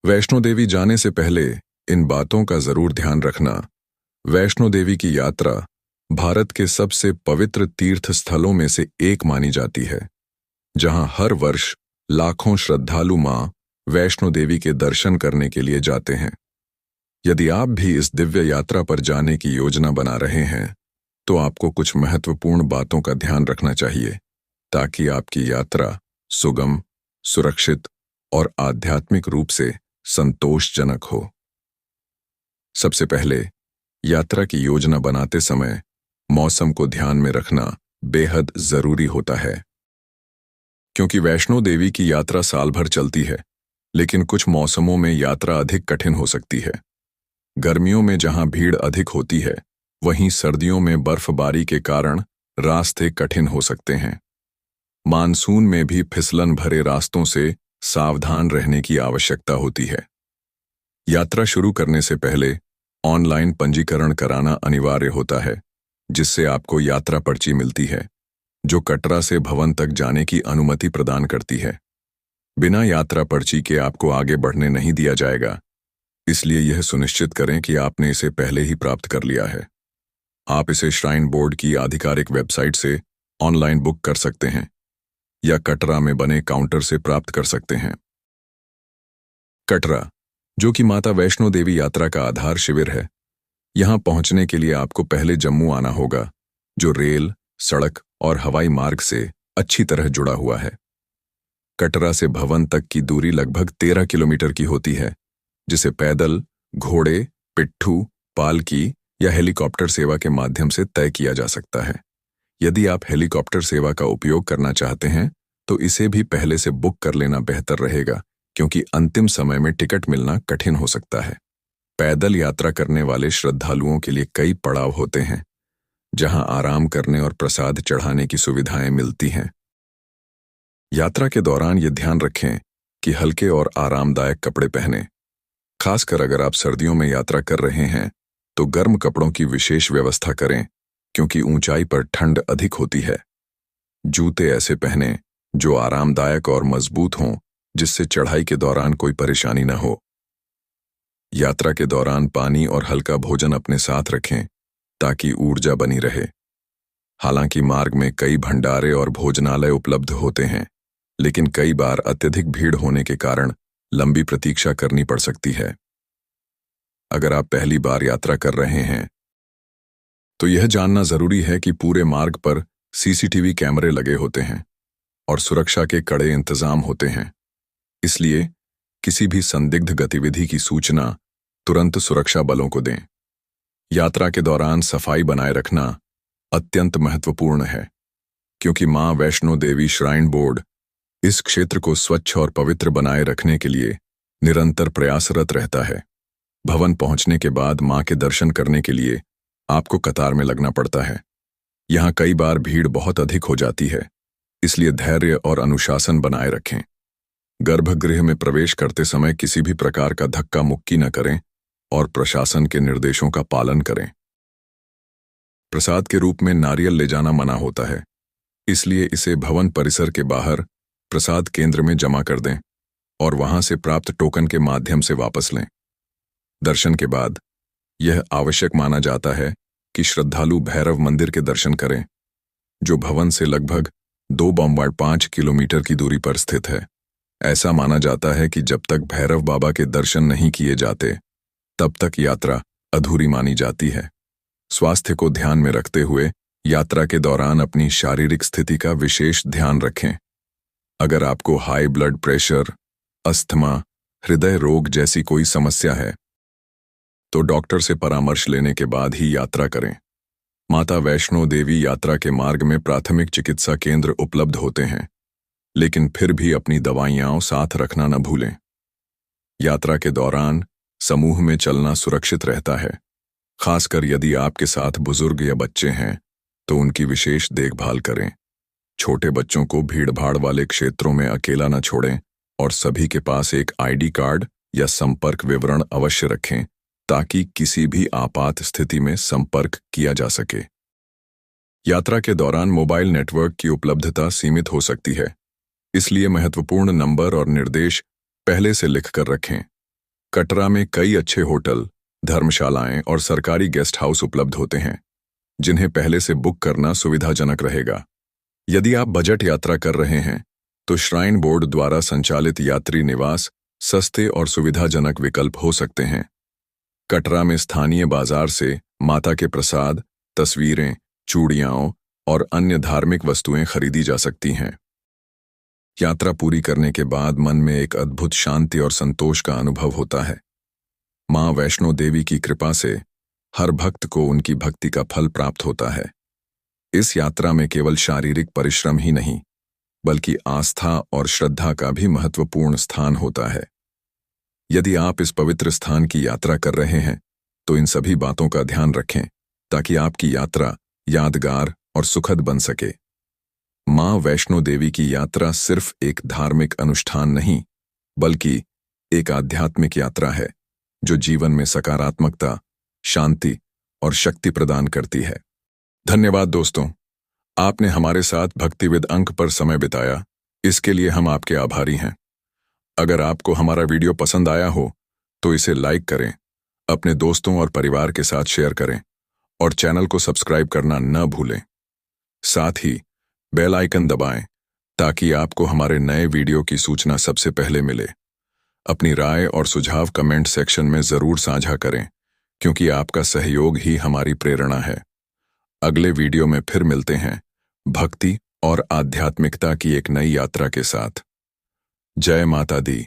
वैष्णो देवी जाने से पहले इन बातों का जरूर ध्यान रखना। वैष्णो देवी की यात्रा भारत के सबसे पवित्र तीर्थ स्थलों में से एक मानी जाती है, जहां हर वर्ष लाखों श्रद्धालु मां वैष्णो देवी के दर्शन करने के लिए जाते हैं। यदि आप भी इस दिव्य यात्रा पर जाने की योजना बना रहे हैं, तो आपको कुछ महत्वपूर्ण बातों का ध्यान रखना चाहिए ताकि आपकी यात्रा सुगम, सुरक्षित और आध्यात्मिक रूप से संतोषजनक हो। सबसे पहले, यात्रा की योजना बनाते समय मौसम को ध्यान में रखना बेहद जरूरी होता है, क्योंकि वैष्णो देवी की यात्रा साल भर चलती है, लेकिन कुछ मौसमों में यात्रा अधिक कठिन हो सकती है। गर्मियों में जहां भीड़ अधिक होती है, वहीं सर्दियों में बर्फबारी के कारण रास्ते कठिन हो सकते हैं। मानसून में भी फिसलन भरे रास्तों से सावधान रहने की आवश्यकता होती है। यात्रा शुरू करने से पहले ऑनलाइन पंजीकरण कराना अनिवार्य होता है, जिससे आपको यात्रा पर्ची मिलती है, जो कटरा से भवन तक जाने की अनुमति प्रदान करती है। बिना यात्रा पर्ची के आपको आगे बढ़ने नहीं दिया जाएगा, इसलिए यह सुनिश्चित करें कि आपने इसे पहले ही प्राप्त कर लिया है। आप इसे श्राइन बोर्ड की आधिकारिक वेबसाइट से ऑनलाइन बुक कर सकते हैं या कटरा में बने काउंटर से प्राप्त कर सकते हैं। कटरा, जो कि माता वैष्णो देवी यात्रा का आधार शिविर है, यहां पहुंचने के लिए आपको पहले जम्मू आना होगा, जो रेल, सड़क और हवाई मार्ग से अच्छी तरह जुड़ा हुआ है। कटरा से भवन तक की दूरी लगभग 13 किलोमीटर की होती है, जिसे पैदल, घोड़े, पिट्ठू, पालकी या हेलीकॉप्टर सेवा के माध्यम से तय किया जा सकता है। यदि आप हेलीकॉप्टर सेवा का उपयोग करना चाहते हैं, तो इसे भी पहले से बुक कर लेना बेहतर रहेगा, क्योंकि अंतिम समय में टिकट मिलना कठिन हो सकता है। पैदल यात्रा करने वाले श्रद्धालुओं के लिए कई पड़ाव होते हैं, जहां आराम करने और प्रसाद चढ़ाने की सुविधाएं मिलती हैं। यात्रा के दौरान ये ध्यान रखें कि हल्के और आरामदायक कपड़े पहनें। खासकर अगर आप सर्दियों में यात्रा कर रहे हैं, तो गर्म कपड़ों की विशेष व्यवस्था करें, क्योंकि ऊंचाई पर ठंड अधिक होती है। जूते ऐसे पहनें जो आरामदायक और मजबूत हों, जिससे चढ़ाई के दौरान कोई परेशानी न हो। यात्रा के दौरान पानी और हल्का भोजन अपने साथ रखें, ताकि ऊर्जा बनी रहे। हालांकि मार्ग में कई भंडारे और भोजनालय उपलब्ध होते हैं, लेकिन कई बार अत्यधिक भीड़ होने के कारण लंबी प्रतीक्षा करनी पड़ सकती है। अगर आप पहली बार यात्रा कर रहे हैं, तो यह जानना जरूरी है कि पूरे मार्ग पर सीसीटीवी कैमरे लगे होते हैं और सुरक्षा के कड़े इंतजाम होते हैं। इसलिए किसी भी संदिग्ध गतिविधि की सूचना तुरंत सुरक्षा बलों को दें। यात्रा के दौरान सफाई बनाए रखना अत्यंत महत्वपूर्ण है, क्योंकि मां वैष्णो देवी श्राइन बोर्ड इस क्षेत्र को स्वच्छ और पवित्र बनाए रखने के लिए निरंतर प्रयासरत रहता है। भवन पहुंचने के बाद मां के दर्शन करने के लिए आपको कतार में लगना पड़ता है। यहां कई बार भीड़ बहुत अधिक हो जाती है, इसलिए धैर्य और अनुशासन बनाए रखें। गर्भगृह में प्रवेश करते समय किसी भी प्रकार का धक्का मुक्की न करें और प्रशासन के निर्देशों का पालन करें। प्रसाद के रूप में नारियल ले जाना मना होता है, इसलिए इसे भवन परिसर के बाहर प्रसाद केंद्र में जमा कर दें और वहां से प्राप्त टोकन के माध्यम से वापस लें। दर्शन के बाद यह आवश्यक माना जाता है कि श्रद्धालु भैरव मंदिर के दर्शन करें, जो भवन से लगभग 2.5 किलोमीटर की दूरी पर स्थित है। ऐसा माना जाता है कि जब तक भैरव बाबा के दर्शन नहीं किए जाते, तब तक यात्रा अधूरी मानी जाती है। स्वास्थ्य को ध्यान में रखते हुए यात्रा के दौरान अपनी शारीरिक स्थिति का विशेष ध्यान रखें। अगर आपको हाई ब्लड प्रेशर, अस्थमा, हृदय रोग जैसी कोई समस्या है, तो डॉक्टर से परामर्श लेने के बाद ही यात्रा करें। माता वैष्णो देवी यात्रा के मार्ग में प्राथमिक चिकित्सा केंद्र उपलब्ध होते हैं, लेकिन फिर भी अपनी दवाइयां साथ रखना न भूलें। यात्रा के दौरान समूह में चलना सुरक्षित रहता है, खासकर यदि आपके साथ बुजुर्ग या बच्चे हैं, तो उनकी विशेष देखभाल करें। छोटे बच्चों को भीड़भाड़ वाले क्षेत्रों में अकेला न छोड़ें और सभी के पास एक आईडी कार्ड या संपर्क विवरण अवश्य रखें, ताकि किसी भी आपात स्थिति में संपर्क किया जा सके। यात्रा के दौरान मोबाइल नेटवर्क की उपलब्धता सीमित हो सकती है, इसलिए महत्वपूर्ण नंबर और निर्देश पहले से लिखकर रखें। कटरा में कई अच्छे होटल, धर्मशालाएं और सरकारी गेस्ट हाउस उपलब्ध होते हैं, जिन्हें पहले से बुक करना सुविधाजनक रहेगा। यदि आप बजट यात्रा कर रहे हैं, तो श्राइन बोर्ड द्वारा संचालित यात्री निवास सस्ते और सुविधाजनक विकल्प हो सकते हैं। कटरा में स्थानीय बाजार से माता के प्रसाद, तस्वीरें, चूड़ियां और अन्य धार्मिक वस्तुएं खरीदी जा सकती हैं। यात्रा पूरी करने के बाद मन में एक अद्भुत शांति और संतोष का अनुभव होता है। मां वैष्णो देवी की कृपा से हर भक्त को उनकी भक्ति का फल प्राप्त होता है। इस यात्रा में केवल शारीरिक परिश्रम ही नहीं, बल्कि आस्था और श्रद्धा का भी महत्वपूर्ण स्थान होता है। यदि आप इस पवित्र स्थान की यात्रा कर रहे हैं, तो इन सभी बातों का ध्यान रखें ताकि आपकी यात्रा यादगार और सुखद बन सके। मां वैष्णो देवी की यात्रा सिर्फ एक धार्मिक अनुष्ठान नहीं, बल्कि एक आध्यात्मिक यात्रा है जो जीवन में सकारात्मकता, शांति और शक्ति प्रदान करती है। धन्यवाद दोस्तों, आपने हमारे साथ भक्तिविद अंक पर समय बिताया, इसके लिए हम आपके आभारी हैं। अगर आपको हमारा वीडियो पसंद आया हो तो इसे लाइक करें, अपने दोस्तों और परिवार के साथ शेयर करें और चैनल को सब्सक्राइब करना न भूलें। साथ ही बेल आइकन दबाएं ताकि आपको हमारे नए वीडियो की सूचना सबसे पहले मिले। अपनी राय और सुझाव कमेंट सेक्शन में जरूर साझा करें, क्योंकि आपका सहयोग ही हमारी प्रेरणा है। अगले वीडियो में फिर मिलते हैं, भक्ति और आध्यात्मिकता की एक नई यात्रा के साथ। जय माता दी।